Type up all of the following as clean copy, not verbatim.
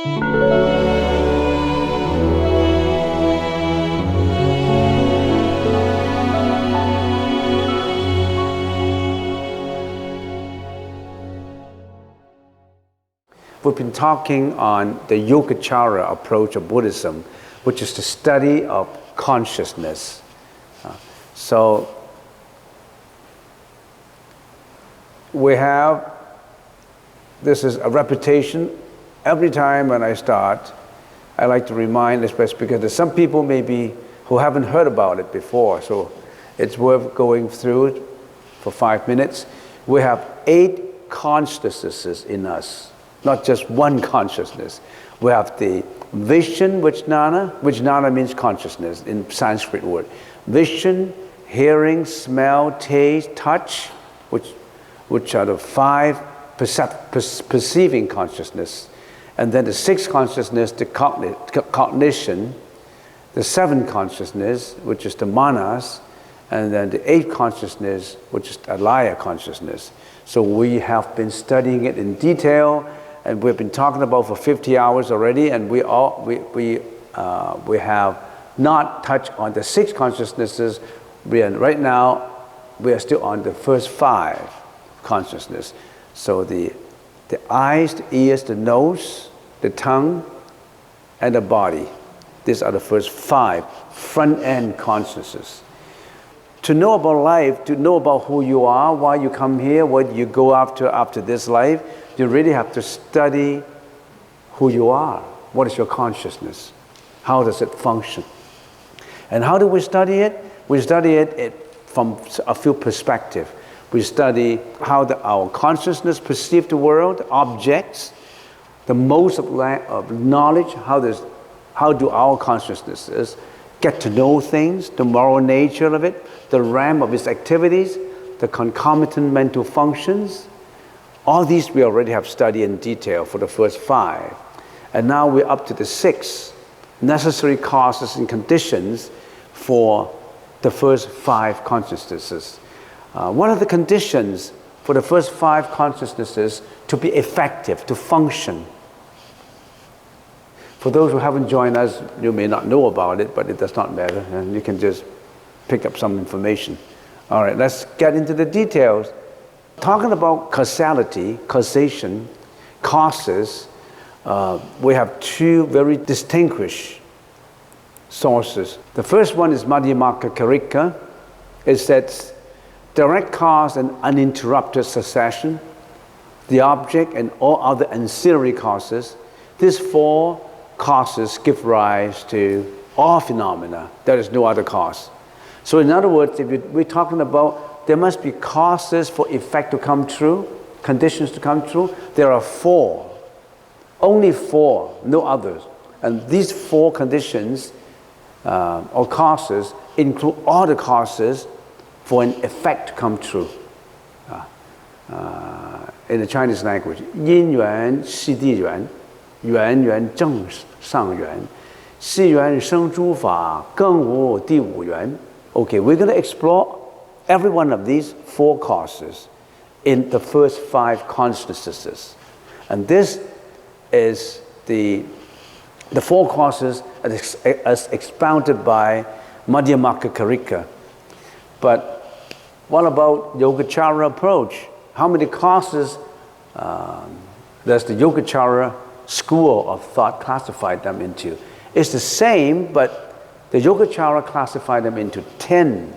We've been talking on the Yogacara approach of Buddhism, which is the study of consciousness. So we have, this is a repetition. Every time when I start, I like to remind, especially because there's some people maybe who haven't heard about it before, so it's worth going through it for 5 minutes. We have 8 consciousnesses in us. Not just one consciousness. We have the vision, vijnana means consciousness in Sanskrit word. Vision, hearing, smell, taste, touch, which are the 5 perceiving consciousness. And then the 6th consciousness, the cognition, the 7th consciousness, which is the manas, and then the 8th consciousness, which is the alaya consciousness. So we have been studying it in detail, and we've been talking about for 50 hours already, and we have not touched on the 6 consciousnesses. Right now, we are still on the first 5 consciousness. So the eyes, the ears, the nose, the tongue, and the body. These are the first 5 front-end consciousnesses. To know about life, to know about who you are, why you come here, what you go after this life, you really have to study who you are. What is your consciousness? How does it function? And how do we study it? We study it from a few perspectives. We study how our consciousness perceives the world, objects, the modes of knowledge, how do our consciousnesses get to know things, the moral nature of it, the realm of its activities, the concomitant mental functions. All these we already have studied in detail for the first 5. And now we're up to the 6 necessary causes and conditions for the first 5 consciousnesses. What are the conditions for the first 5 consciousnesses to be effective, to function? For those who haven't joined us, you may not know about it, but it does not matter, and you can just pick up some information. All right, let's get into the details. Talking about causality, causation, causes, we have 2 very distinguished sources. The first one is Madhyamaka Karika. It says direct cause and uninterrupted succession, the object and all other ancillary causes. These 4 causes give rise to all phenomena. There is no other cause. So in other words, if we're talking about there must be causes for effect to come true, conditions to come true. There are 4, only 4, no others. And these 4 conditions or causes include all the causes for an effect to come true. In the Chinese language, 因缘系地缘，缘缘正上缘，系缘生诸法，更无第五缘. Okay, we're going to explore every one of these 4 causes in the first 5 consciousnesses. And this is the 4 causes as expounded by Madhyamaka Karika. But what about Yogacara approach? How many causes does the Yogacara school of thought classify them into? It's the same, but the Yogacara classify them into 10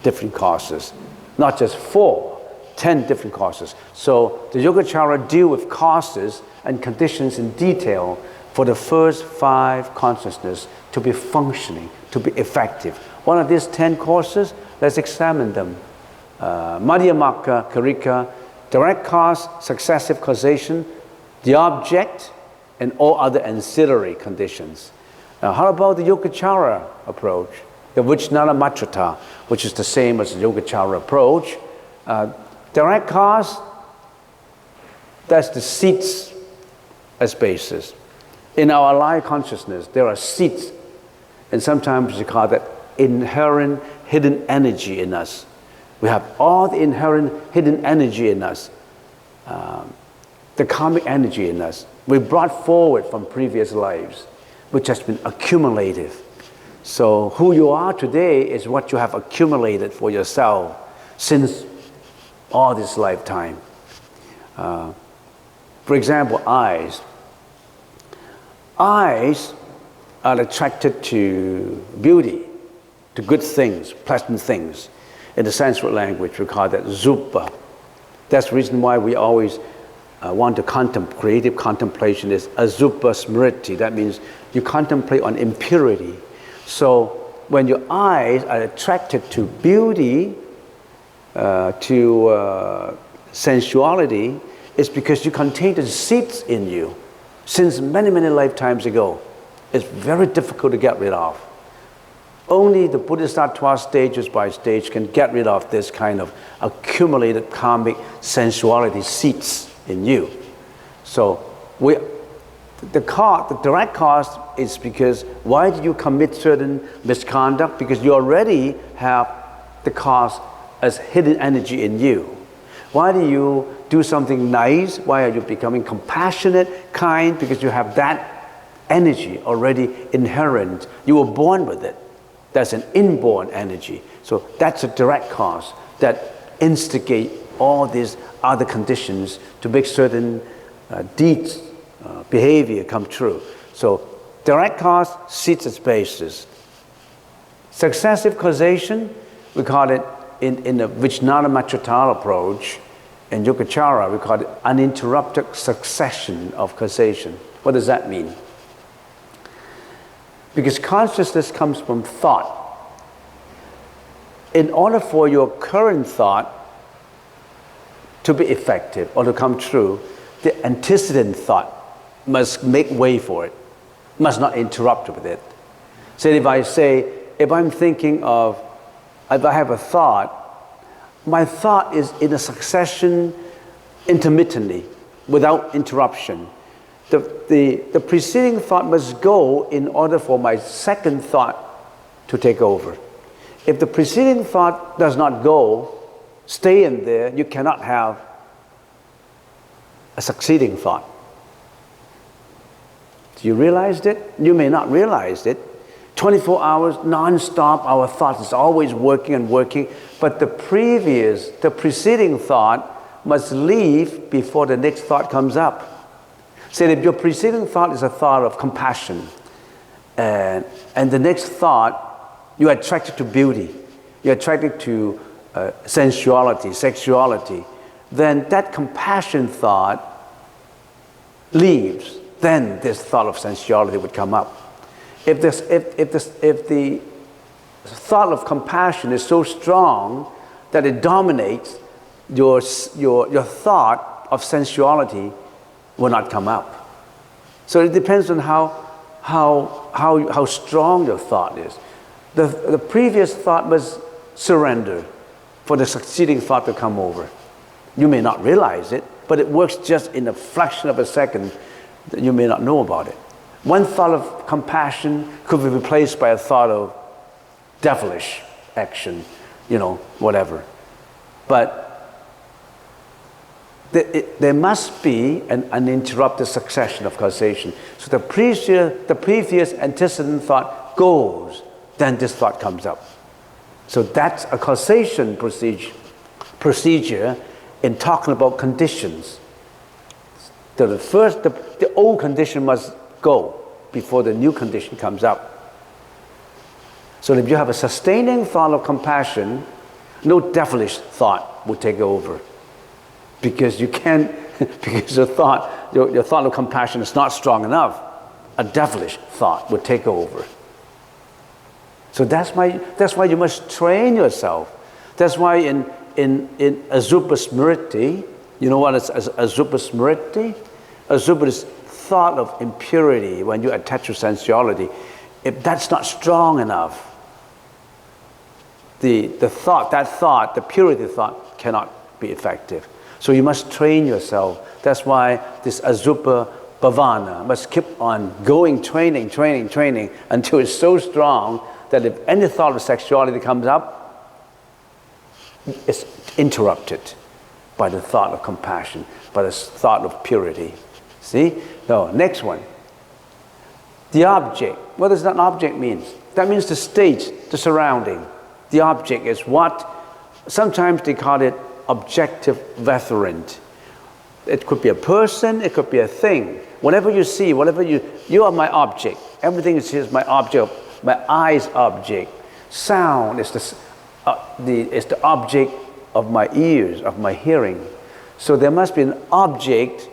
different causes, not just 4, 10 different causes. So the Yogacara deal with causes and conditions in detail for the first 5 consciousness to be functioning, to be effective. One of these 10 causes, let's examine them. Madhyamaka Karika, direct cause, successive causation, the object, and all other ancillary conditions. Now, how about the Yogacara approach? The Vijnana Matrata, which is the same as the Yogacara approach. Direct cause, that's the seeds as basis. In our alive consciousness, there are seeds, and sometimes you call that inherent hidden energy in us. We have all the inherent hidden energy in us. the karmic energy in us. We brought forward from previous lives, which has been accumulated. So who you are today is what you have accumulated for yourself since all this lifetime. For example, eyes. Eyes are attracted to beauty, to good things, pleasant things. In the Sanskrit language, we call that zupa. That's the reason why we always want to contemplate. Creative contemplation is azupa smriti. That means you contemplate on impurity. So when your eyes are attracted to beauty, to sensuality, it's because you contain the seeds in you since many, many lifetimes ago. It's very difficult to get rid of. Only the Bodhisattva stages by stage can get rid of this kind of accumulated karmic sensuality seeds in you. So the direct cause is because why did you commit certain misconduct? Because you already have the cause as hidden energy in you. Why do you do something nice? Why are you becoming compassionate, kind? Because you have that energy already inherent. You were born with it. That's an inborn energy. So that's a direct cause that instigate all these other conditions to make certain deeds, behavior come true. So direct cause, seeds its basis. Successive causation, we call it in the Vijnana Matrital approach, in Yogacara, we call it uninterrupted succession of causation. What does that mean? Because consciousness comes from thought. In order for your current thought to be effective or to come true, the antecedent thought must make way for it, must not interrupt with it. So if I'm thinking of, if I have a thought, my thought is in a succession intermittently, without interruption. The preceding thought must go in order for my second thought to take over. If the preceding thought does not go, stay in there, you cannot have a succeeding thought. Do you realize it? You may not realize it. 24 hours, non-stop, our thoughts is always working and working, but the preceding thought must leave before the next thought comes up. Say if your preceding thought is a thought of compassion, and the next thought, you're attracted to beauty, you're attracted to sensuality, sexuality, then that compassion thought leaves, then this thought of sensuality would come up. If the thought of compassion is so strong that it dominates, your thought of sensuality will not come up. So it depends on how strong your thought is. The previous thought must surrender for the succeeding thought to come over. You may not realize it, but it works just in a fraction of a second that you may not know about it. One thought of compassion could be replaced by a thought of devilish action, whatever. But there must be an uninterrupted succession of causation. So the previous antecedent thought goes, then this thought comes up. So that's a causation procedure in talking about conditions. So the old condition must go before the new condition comes up. So if you have a sustaining thought of compassion, no devilish thought will take over. Because you can't, because your thought of compassion is not strong enough, a devilish thought will take over. So that's why you must train yourself. That's why in Azupa Smriti, you know what is Azupa Smriti? Azupa is thought of impurity when you attach to sensuality. If that's not strong enough, the purity thought cannot be effective. So you must train yourself. That's why this Azupa Bhavana must keep on going, training until it's so strong that if any thought of sexuality comes up, it's interrupted by the thought of compassion, by the thought of purity. See? No, next one. The object. What does that object mean? That means the state, the surrounding. The object is what? Sometimes they call it objective referent. It could be a person, it could be a thing. Whatever you see, whatever you are my object. Everything is my object, my eye's object. Sound is the object of my ears, of my hearing. So there must be an object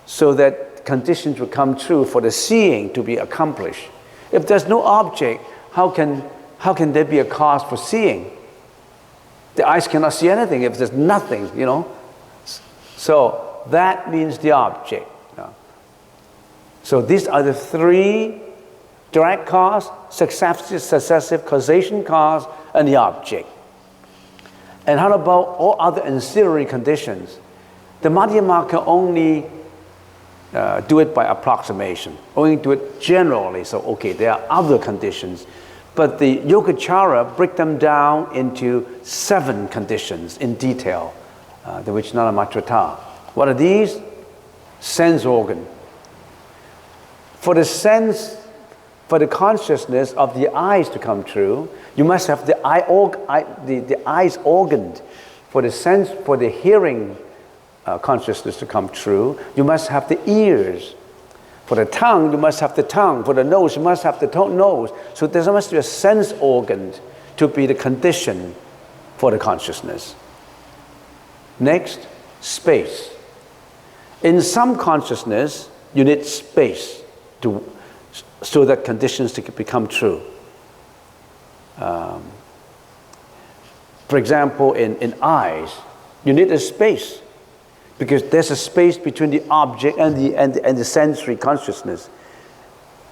so that conditions will come true for the seeing to be accomplished. If there's no object, how can there be a cause for seeing? The eyes cannot see anything if there's nothing, you know. So that means the object. So these are the three: direct cause, successive causation cause, and the object. And how about all other ancillary conditions? The Madhyama can only do it by approximation, only do it generally. So, okay, there are other conditions. But the Yogacara break them down into 7 conditions in detail, the Vijnana Matrata. What are these? Sense organ. For the sense, for the consciousness of the eyes to come true, you must have the eyes organed. For the sense, for the hearing consciousness to come true, you must have the ears. For the tongue, you must have the tongue. For the nose, you must have the nose. So there must be a sense organ to be the condition for the consciousness. Next, space. In some consciousness, you need space so that conditions to become true. For example, in eyes, you need a space, because there's a space between the object and the sensory consciousness.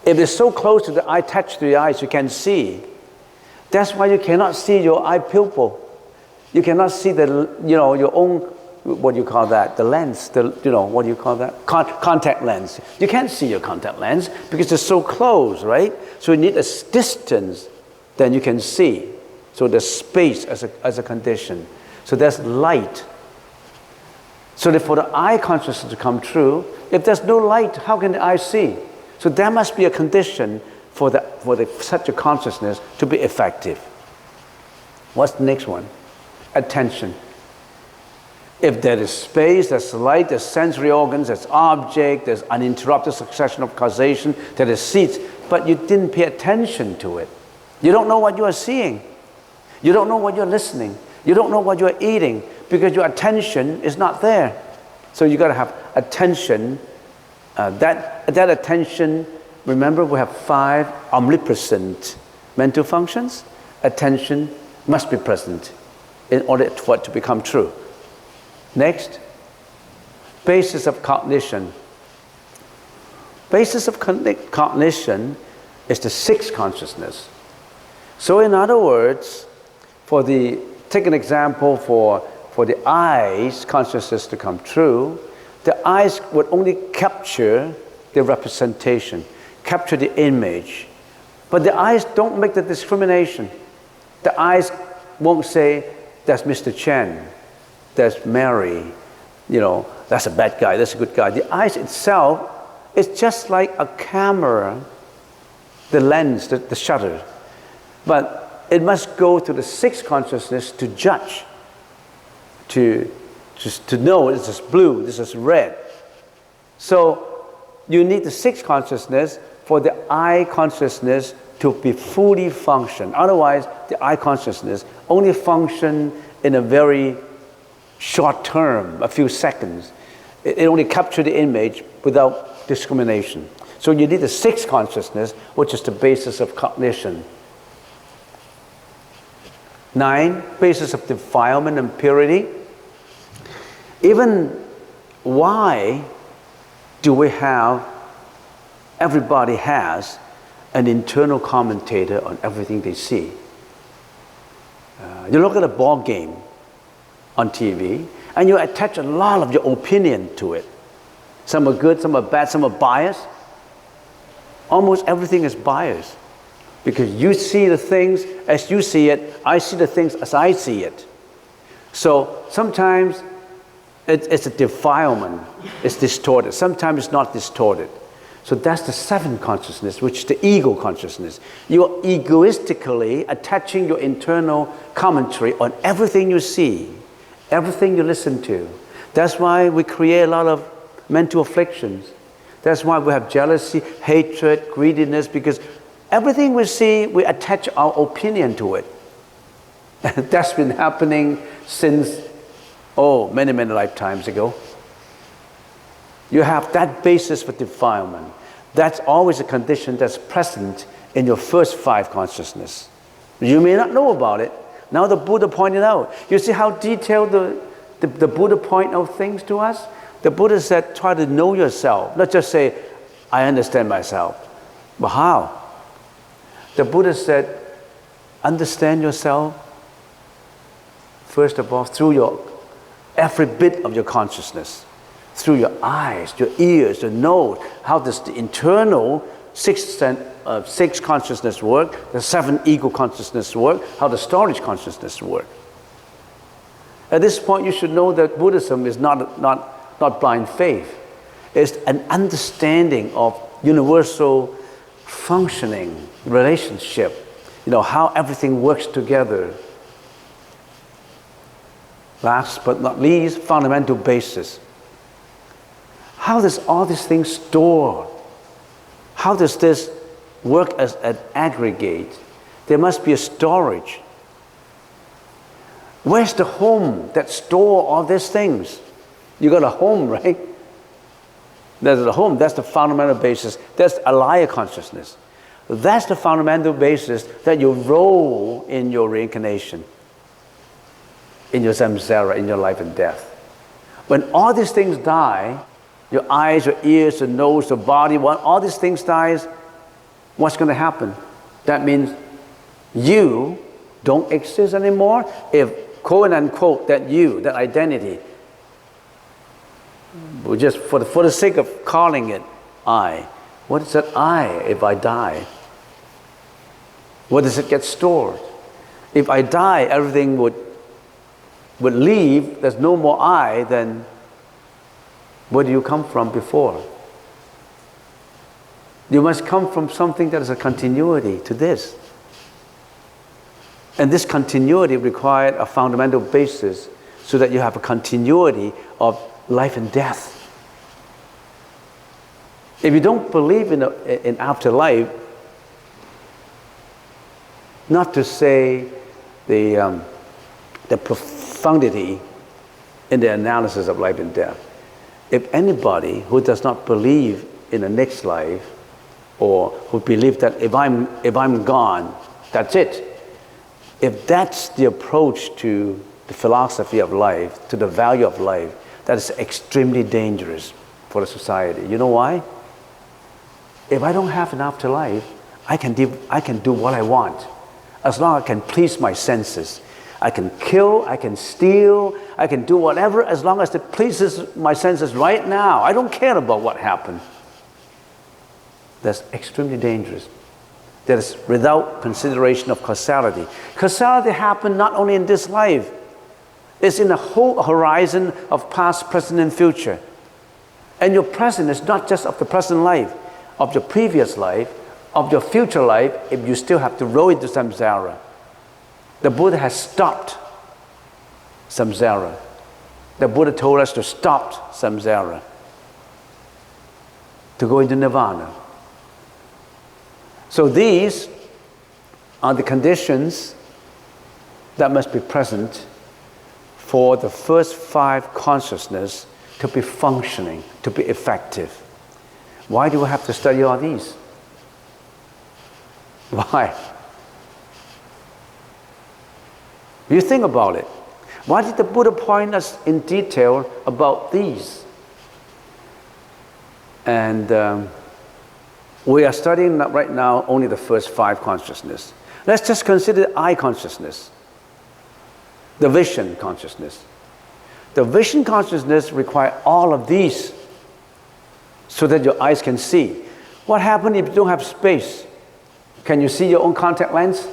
If it's so close to the eye, touch to the eyes, you can see. That's why you cannot see your eye pupil. You cannot see your own, what do you call that? The lens, what do you call that? Contact lens. You can't see your contact lens because it's so close, right? So you need a distance, then you can see. So there's space as a condition. So there's light. So that for the eye consciousness to come true, if there's no light, how can the eye see? So there must be a condition for such a consciousness to be effective. What's the next one? Attention. If there is space, there's light, there's sensory organs, there's object, there's uninterrupted succession of causation, there is seeds, but you didn't pay attention to it. You don't know what you are seeing. You don't know what you're listening. You don't know what you're eating, because your attention is not there. So you got to have attention. That attention, remember we have 5 omnipresent mental functions. Attention must be present in order for it to become true. Next, basis of cognition. Basis of cognition is the 6th consciousness. So in other words, take an example for the eyes consciousness to come true, the eyes would only capture the representation, capture the image. But the eyes don't make the discrimination. The eyes won't say, that's Mr. Chen, that's Mary, that's a bad guy, that's a good guy. The eyes itself is just like a camera, the lens, the shutter. But it must go to the 6th consciousness to judge, to know this is blue, this is red. So you need the 6th consciousness for the eye consciousness to be fully function. Otherwise, the eye consciousness only function in a very short term, a few seconds. It only captures the image without discrimination. So you need the 6th consciousness, which is the basis of cognition. 9, basis of defilement and purity. Even why do we have, everybody has an internal commentator on everything they see. You look at a ball game on TV and you attach a lot of your opinion to it. Some are good, some are bad, some are biased. Almost everything is biased, because you see the things as you see it, I see the things as I see it. So sometimes It's a defilement. It's distorted. Sometimes it's not distorted. So that's the seventh consciousness, which is the ego consciousness. You're egoistically attaching your internal commentary on everything you see, everything you listen to. That's why we create a lot of mental afflictions. That's why we have jealousy, hatred, greediness, because everything we see, we attach our opinion to it. That's been happening since, many, many lifetimes ago. You have that basis for defilement. That's always a condition that's present in your first five consciousness. You may not know about it. Now the Buddha pointed out. You see how detailed the Buddha point out things to us? The Buddha said, try to know yourself. Not just say, I understand myself. But how? The Buddha said, understand yourself, first of all, through every bit of your consciousness. Through your eyes, your ears, your nose. How does the internal six consciousness work? The seven ego consciousness work? How the storage consciousness work? At this point, you should know that Buddhism is not blind faith. It's an understanding of universal functioning relationship. How everything works together. Last but not least, fundamental basis. How does all these things store? How does this work as an aggregate? There must be a storage. Where's the home that store all these things? You got a home, right? There's a home. That's the fundamental basis. That's alaya consciousness. That's the fundamental basis that you roll in your reincarnation, in your samsara, in your life and death. When all these things die, your eyes, your ears, your nose, your body, when all these things dies, what's going to happen? That means you don't exist anymore. If quote unquote that you, that identity, just for the sake of calling it I, what is that I if I die? Where does it get stored? If I die, everything would leave. There's no more I, then where do you come from before? You must come from something that is a continuity to this. And this continuity required a fundamental basis so that you have a continuity of life and death. If you don't believe in afterlife, not to say the profundity in the analysis of life and death, if anybody who does not believe in the next life, or who believe that if I'm gone, that's it. If that's the approach to the philosophy of life, to the value of life, that is extremely dangerous for the society. You know why? If I don't have an afterlife, I can do what I want. As long as I can please my senses. I can kill, I can steal, I can do whatever as long as it pleases my senses right now. I don't care about what happened. That's extremely dangerous. That is without consideration of causality. Causality happens not only in this life, it's in the whole horizon of past, present, and future. And your present is not just of the present life, of your previous life, of your future life, if you still have to roll into samsara. The Buddha has stopped samsara. The Buddha told us to stop samsara, to go into nirvana. So these are the conditions that must be present for the first five consciousness to be functioning, to be effective. Why do we have to study all these? Why? You think about it. Why did the Buddha point us in detail about these? And we are studying right now only the first five consciousness. Let's just consider the I consciousness, the vision consciousness. The vision consciousness requires all of these so that your eyes can see. What happens if you don't have space? Can you see your own contact lens?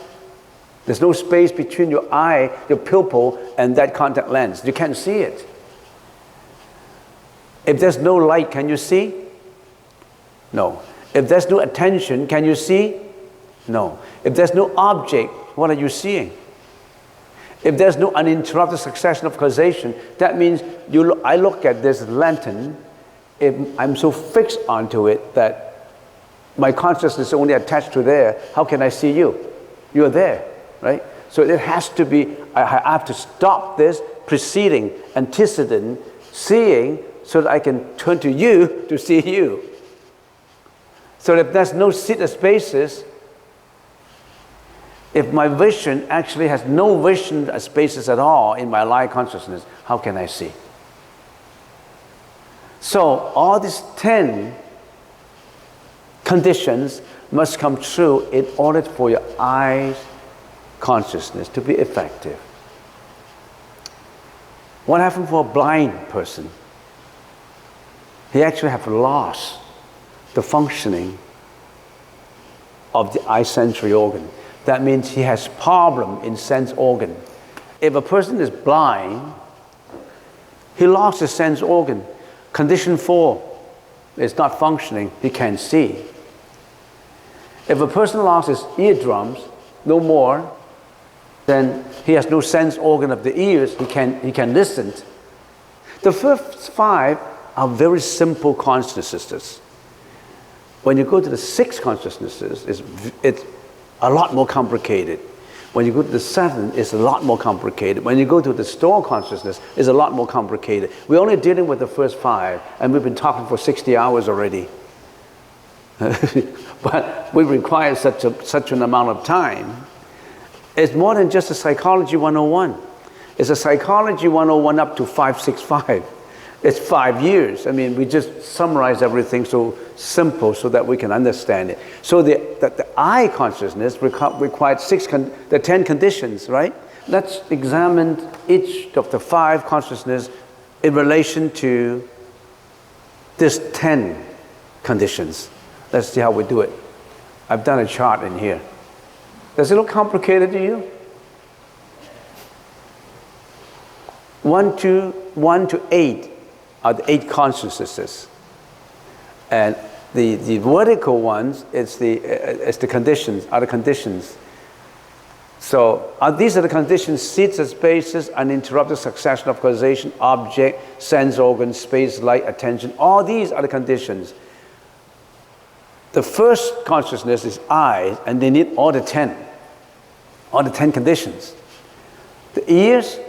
There's no space between your eye, your pupil, and that contact lens. You can't see it. If there's no light, can you see? No. If there's no attention, can you see? No. If there's no object, what are you seeing? If there's no uninterrupted succession of causation, that means I look at this lantern, if I'm so fixed onto it that my consciousness is only attached to there, how can I see you? You're there, right? So it has to be, I have to stop this preceding, antecedent, seeing, so that I can turn to you to see you. So if there's no seated spaces, if my vision actually has no vision spaces at all in my light consciousness, how can I see? So all these 10 conditions must come true in order for your eye consciousness to be effective. What happened for a blind person? He actually have lost the functioning of the eye sensory organ. That means he has problem in sense organ. If a person is blind, he lost his sense organ. Condition 4 is not functioning, he can't see. If a person lost his eardrums, no more, then he has no sense organ of the ears, he can listen. The first 5 are very simple consciousnesses. When you go to the 6 consciousnesses, it's a lot more complicated. When you go to the 7, it's a lot more complicated. When you go to the store consciousness, it's a lot more complicated. We're only dealing with the first 5, and we've been talking for 60 hours already. But we require such an amount of time. It's more than just a Psychology 101. It's a Psychology 101 up to 565. It's 5 years. I mean, we just summarize everything so simple so that we can understand it. So the eye consciousness required the 10 conditions, right? Let's examine each of the 5 consciousness in relation to this 10 conditions. Let's see how we do it. I've done a chart in here. Does it look complicated to you? 1 to 8 are the 8 consciousnesses, and the vertical ones it's the conditions, are the conditions. So these are the conditions: seeds and spaces, uninterrupted succession of causation, object, sense organ, space, light, attention. All these are the conditions. The first consciousness is eyes, and they need all the 10 conditions. The ears.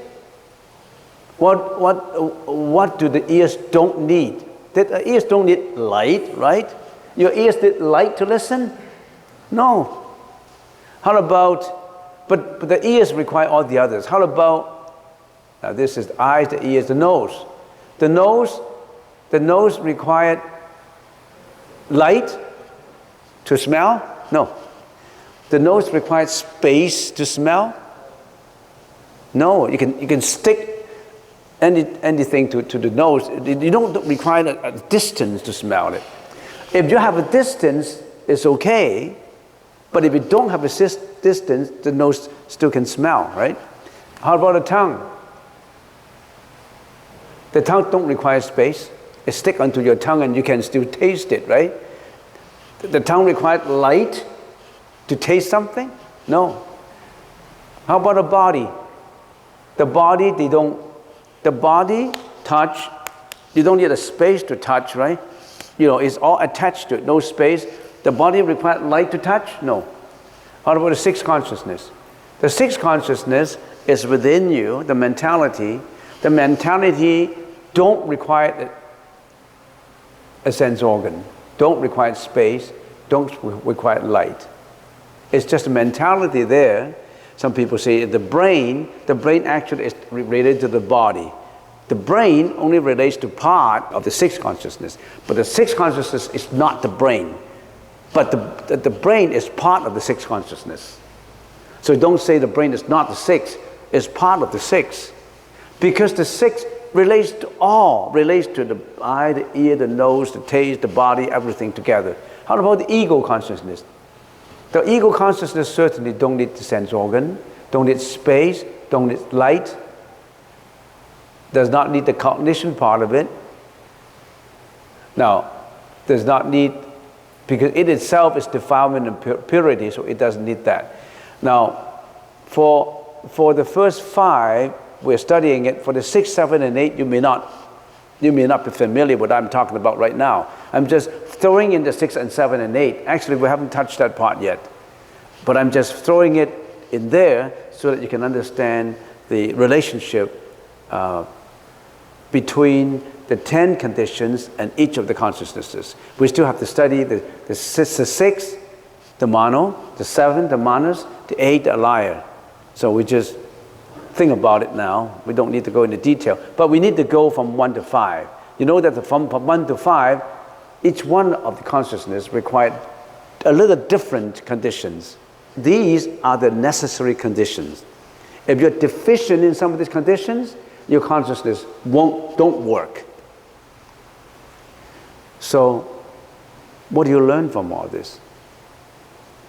What do the ears don't need? The ears don't need light, right? Your ears need light to listen? No. How about, but the ears require all the others. How about, now this is the eyes, the ears, the nose. The nose required light to smell? No. The nose requires space to smell? No. You can stick anything to the nose. You don't require a distance to smell it. If you have a distance, it's okay. But if you don't have a distance, the nose still can smell, right? How about the tongue? The tongue don't require space. It sticks onto your tongue and you can still taste it, right? The tongue requires light to taste something? No. How about the body? The body, touch, you don't need a space to touch, right? You know, it's all attached to it, no space. The body requires light to touch? No. How about the 6th consciousness? The 6th consciousness is within you, the mentality. The mentality don't require a sense organ, don't require space, don't require light. It's just a mentality there. Some people say the brain actually is related to the body. The brain only relates to part of the 6th consciousness, but the 6th consciousness is not the brain. But the brain is part of the 6th consciousness. So don't say the brain is not the 6th, it's part of the 6th. Because the 6th relates to all, relates to the eye, the ear, the nose, the taste, the body, everything together. How about the ego consciousness? The ego consciousness certainly don't need the sense organ, don't need space, don't need light, does not need the cognition part of it. Now, does not need, because it itself is defilement and purity, so it doesn't need that. Now, for the first 5, we're studying it. For the 6, 7, and 8, you may not be familiar with what I'm talking about right now. I'm just throwing in the 6 and 7 and 8. Actually, we haven't touched that part yet. But I'm just throwing it in there so that you can understand the relationship between the 10 conditions and each of the consciousnesses. We still have to study the 6, the mono, the 7, the manas, the 8, the alaya. So we just think about it now. We don't need to go into detail. But we need to go from 1 to 5. You know that from 1 to 5, each one of the consciousness required a little different conditions. These are the necessary conditions. If you're deficient in some of these conditions, your consciousness don't work. So, what do you learn from all this?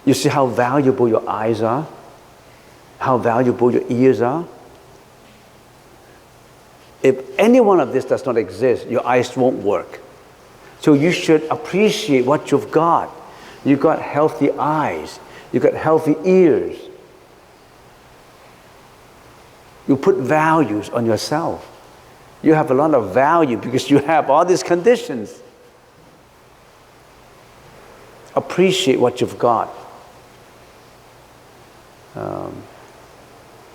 You see how valuable your eyes are? How valuable your ears are? If any one of this does not exist, your eyes won't work. So you should appreciate what you've got. You've got healthy eyes. You've got healthy ears. You put values on yourself. You have a lot of value because you have all these conditions. Appreciate what you've got.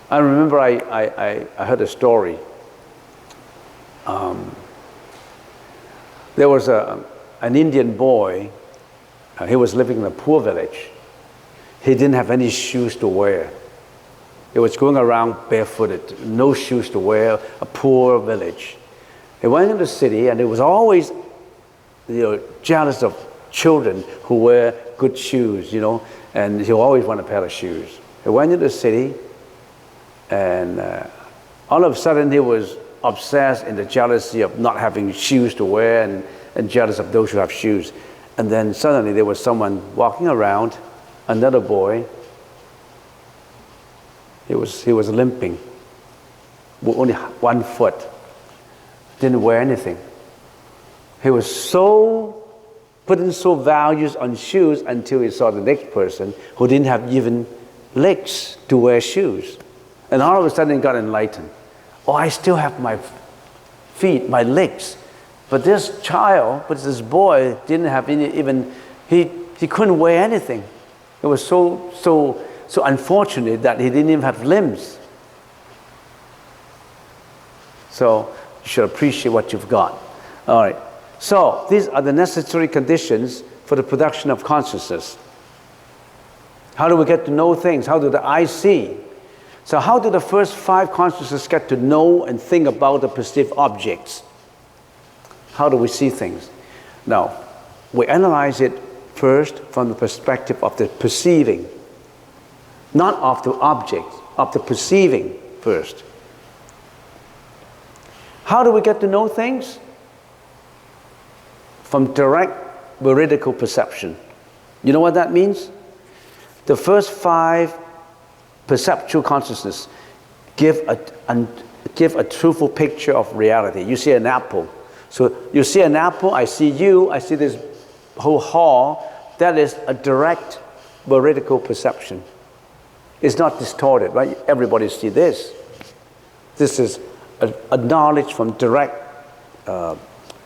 I remember I heard a story. There was an Indian boy. He was living in a poor village. He didn't have any shoes to wear. He was going around barefooted, no shoes to wear, a poor village. He went into the city, and he was always, jealous of children who wear good shoes, and he always wanted a pair of shoes. He went into the city, and all of a sudden he was obsessed in the jealousy of not having shoes to wear and jealous of those who have shoes. And then suddenly there was someone walking around, another boy. He was limping with only 1 foot. Didn't wear anything. He was putting so values on shoes until he saw the next person who didn't have even legs to wear shoes. And all of a sudden he got enlightened. Oh, I still have my feet, my legs. But this boy didn't have he couldn't wear anything. It was so unfortunate that he didn't even have limbs. So you should appreciate what you've got. All right. So these are the necessary conditions for the production of consciousness. How do we get to know things? How do the eyes see? So how do the first 5 consciousnesses get to know and think about the perceived objects? How do we see things? Now, we analyze it first from the perspective of the perceiving, not of the object, of the perceiving first. How do we get to know things? From direct veridical perception. You know what that means? The first 5 perceptual consciousness give a truthful picture of reality. You see an apple. So you see an apple, I see you, I see this whole hall. That is a direct veridical perception. It's not distorted, right? Everybody see this. This is a knowledge from direct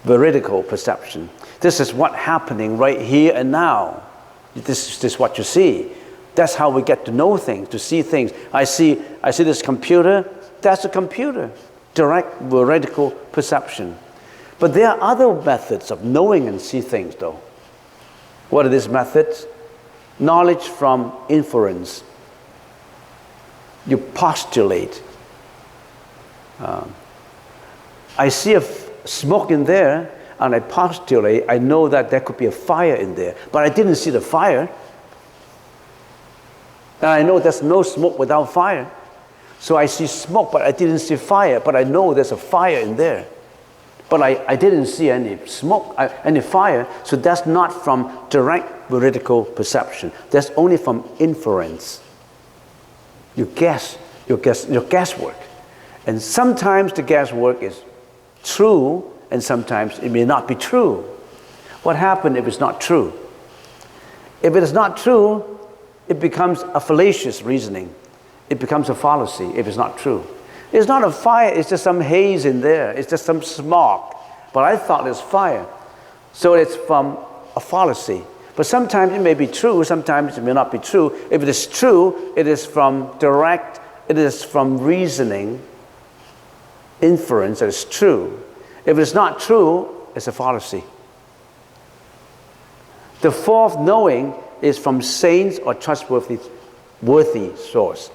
veridical perception. This is what's happening right here and now. This is what you see. That's how we get to know things, to see things. I see this computer. That's a computer. Direct veridical perception. But there are other methods of knowing and see things, though. What are these methods? Knowledge from inference. You postulate. I see smoke in there, and I postulate. I know that there could be a fire in there, but I didn't see the fire. And I know there's no smoke without fire. So I see smoke, but I didn't see fire. But I know there's a fire in there. But I didn't see any smoke, any fire. So that's not from direct veridical perception. That's only from inference. You guess, your guesswork. And sometimes the guesswork is true, and sometimes it may not be true. What happens if it's not true? If it is not true, it becomes a fallacious reasoning. It becomes a fallacy if it's not true. It's not a fire, it's just some haze in there. It's just some smoke. But I thought it's fire. So it's from a fallacy. But sometimes it may be true, sometimes it may not be true. If it is true, it is from reasoning, inference that it's true. If it's not true, it's a fallacy. The fourth knowing is from saints or trustworthy source.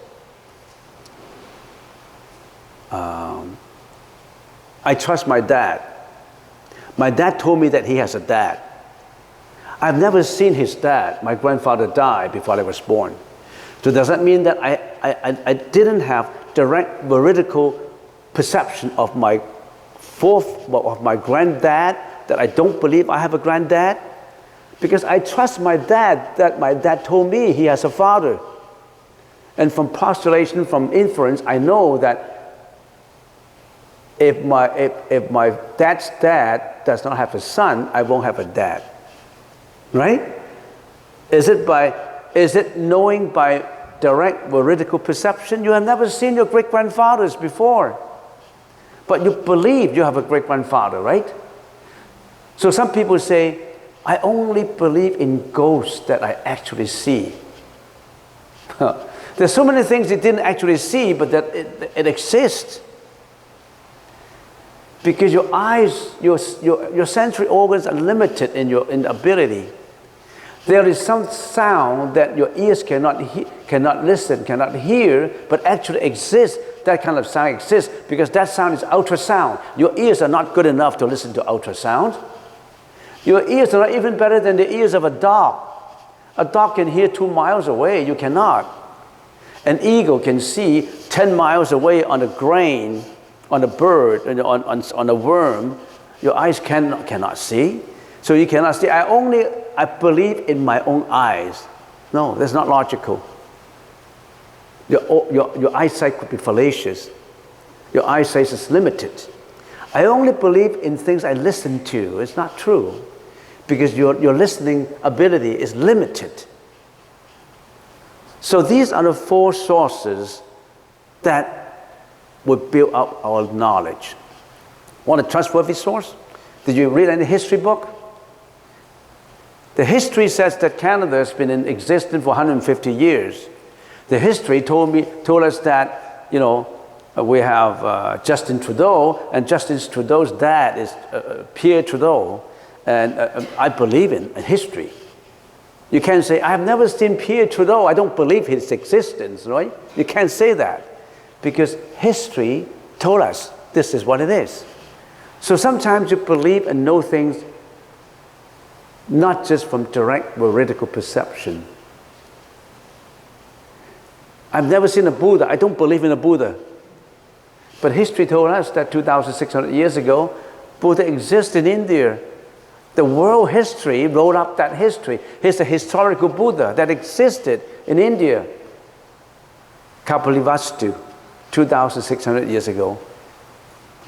I trust my dad. My dad told me that he has a dad. I've never seen his dad. My grandfather died before I was born. So does that mean that I didn't have direct veridical perception of my granddad, that I don't believe I have a granddad? Because I trust my dad, that my dad told me he has a father. And from postulation, from inference, I know that if my dad's dad does not have a son, I won't have a dad. Right? Is it knowing by direct veridical perception? You have never seen your great-grandfathers before. But you believe you have a great-grandfather, right? So some people say, I only believe in ghosts that I actually see. There's so many things you didn't actually see, but that it exists. Because your eyes, your sensory organs are limited in ability. There is some sound that your ears cannot listen, cannot hear, but actually exists. That kind of sound exists because that sound is ultrasound. Your ears are not good enough to listen to ultrasound. Your ears are not even better than the ears of a dog. A dog can hear 2 miles away. You cannot. An eagle can see 10 miles away on a grain, on a bird, on a worm. Your eyes cannot see. So you cannot see. I believe in my own eyes. No, that's not logical. Your eyesight could be fallacious. Your eyesight is limited. I only believe in things I listen to. It's not true. Because your listening ability is limited. So these are the 4 sources that would build up our knowledge. Want a trustworthy source? Did you read any history book? The history says that Canada has been in existence for 150 years. The history told us that, we have Justin Trudeau, and Justin Trudeau's dad is Pierre Trudeau. And I believe in history. You can't say, I have never seen Pierre Trudeau. I don't believe his existence, right? You can't say that. Because history told us this is what it is. So sometimes you believe and know things not just from direct veridical perception. I've never seen a Buddha. I don't believe in a Buddha. But history told us that 2,600 years ago, Buddha existed in India. The world history wrote up that history. Here's a historical Buddha that existed in India. Kapilavastu, 2,600 years ago.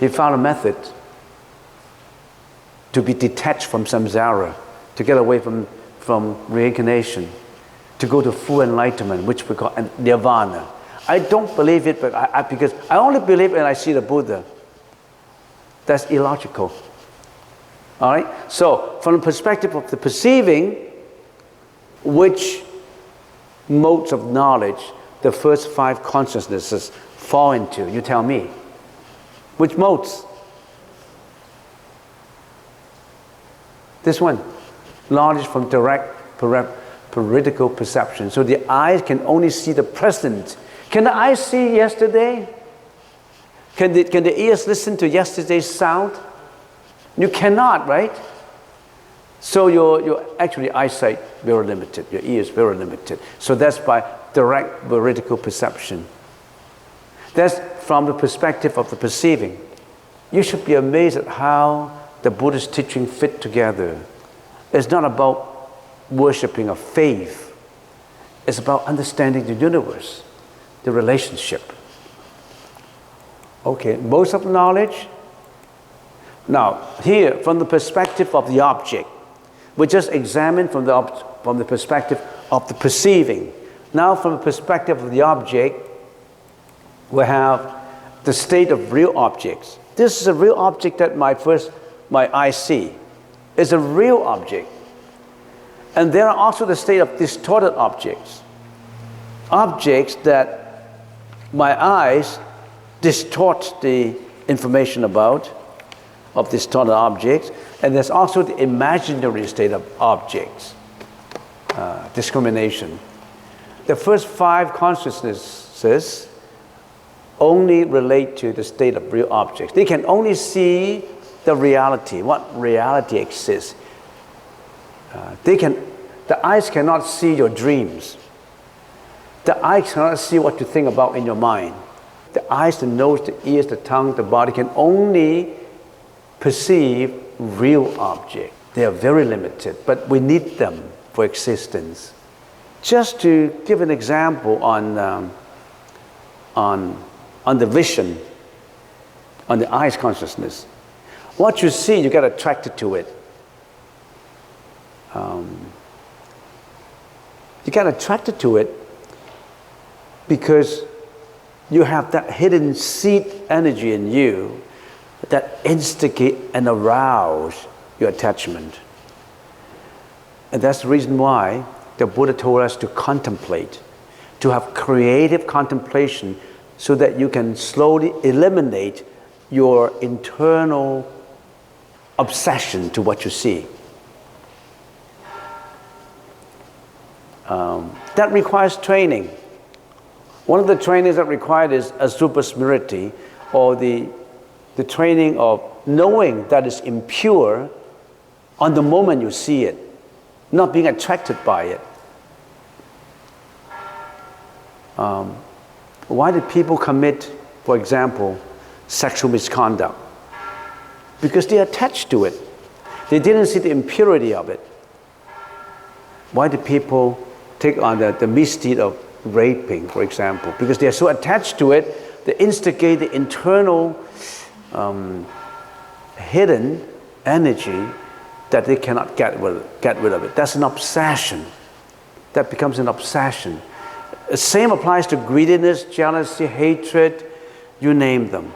He found a method to be detached from samsara, to get away from reincarnation, to go to full enlightenment, which we call nirvana. I don't believe it, but because I only believe when I see the Buddha. That's illogical. All right? So, from the perspective of the perceiving, which modes of knowledge the first 5 consciousnesses fall into? You tell me. Which modes? This one. Knowledge from direct veridical perception. So the eyes can only see the present. Can the eyes see yesterday? Can the ears listen to yesterday's sound? You cannot, right? So your actually eyesight very limited, your ears very limited. So that's by direct veridical perception. That's from the perspective of the perceiving. You should be amazed at how the Buddhist teaching fit together. It's not about worshipping a faith. It's about understanding the universe, the relationship. Okay, most of knowledge. Now, here, from the perspective of the object, We just examine from the perspective of the perceiving. Now from the perspective of the object, we have the state of real objects. This is a real object that my eye see. It's a real object. And there are also the state of distorted objects. Objects that my eyes distort the information about, of distorted objects. And there's also the imaginary state of objects, discrimination. The first 5 consciousnesses only relate to the state of real objects. They can only see the reality, what reality exists. The eyes cannot see your dreams. The eyes cannot see what you think about in your mind. The eyes, the nose, the ears, the tongue, the body can only perceive real objects. They are very limited, but we need them for existence. Just to give an example on the vision, on the eyes consciousness. What you see, you get attracted to it. You get attracted to it because you have that hidden seed energy in you that instigate and arouse your attachment. And that's the reason why the Buddha told us to contemplate, to have creative contemplation so that you can slowly eliminate your internal obsession to what you see. That requires training. One of the trainings that required is Asubha Smriti, or the training of knowing that it's impure on the moment you see it, not being attracted by it. Why did people commit, for example, sexual misconduct? Because they attached to it. They didn't see the impurity of it. Why do people take on the misdeed of raping, for example? Because they are so attached to it, they instigate the internal hidden energy that they cannot get rid of it. That's an obsession. That becomes an obsession. The same applies to greediness, jealousy, hatred, you name them.